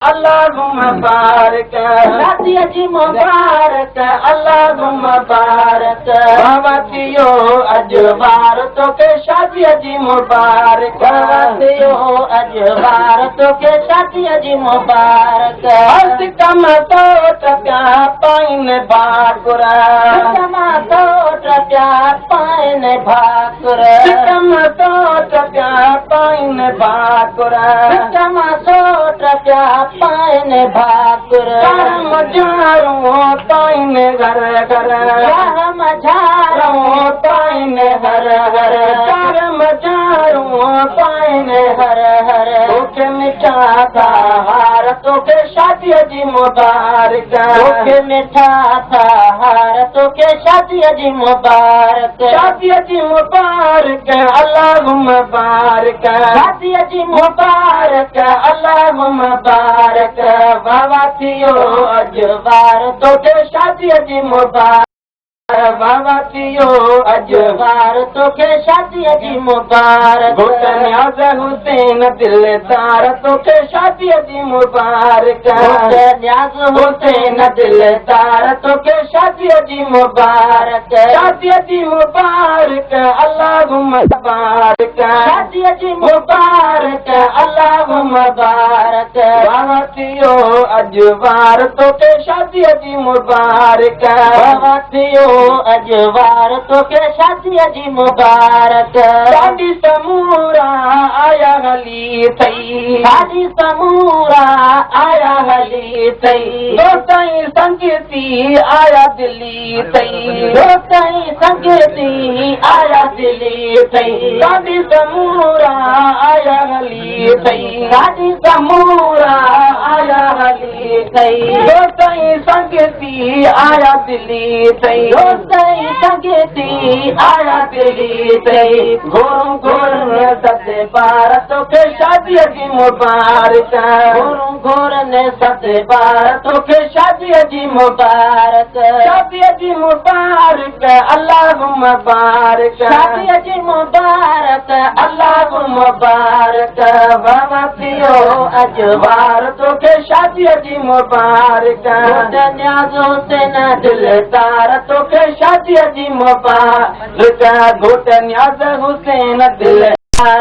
अल्लाहुम्मा बारिक शादी जी मुबारक अल्लाहुम्मा बारिक बाबा थियो अजवार तो के शादी जी मुबारक थियो अजवार तो के शादी जी मुबारक हर कम तो टका पाइन भाकुरा कम तो टका पाइन भाकुरा कम तो टका पाइन भाकुरा कम तो टका पाइन भाकुरा करम झारो पाइन घर घर करम झारो पाइन घर घर करम झारो पाइन हर हर तोखे मिठा था हार तोखे शादी जी मुबारक तोखे मिठा था हार तोखे शादी जी मुबारक शादी जी मुबारक अल्लाहुम्मा बारिक शादी जी मुबारक अल्लाहुम्मा बारिक बाबा थियो अजवार तोखे शादी जी मुबारक बाबा थियो अजवार तोखे शादी जी मुबारक घोट न्याज़ हुसैन दिलदार तोखे शादी जी मुबारक घोट न्याज़ हुसैन दिलदार तोखे शादी जी मुबारक शादी जी मुबारक अल्लाहुम्मा बारिक शादी जी मुबारक अल्लाहुम्मा बारिक बाबा थियो अजवार तोखे शादी जी मुबारक बाबा थियो अजवार तोखे शादी जी मुबारक शादी समूरा आया हली थई शादी समूरा आया हली थई दोस्तई संगीती आया दिल्ली थई दोस्तई संगीती आया दिल्ली थई शादी समूरा आया हली थई शादी समूरा आया हली थई दोस्तई संगीती आया दिल्ली थई दोस्तई संगीती आया दिल्ली थई घोर घोर ने सते बार तोखे शादी जी मुबारक घोर घोर ने सते बार तोखे शादी जी मुबारक शादी जी मुबारक अल्लाहुम्मा बारिक शादी जी मुबारक अल्लाहुम्मा बारिक बाबा थियो अजवार तोखे शादी जी मुबारक न्याज़ हुसैन दिलदार तोखे शादी जी मुबारक घोट न्याज़ हुसैन दिल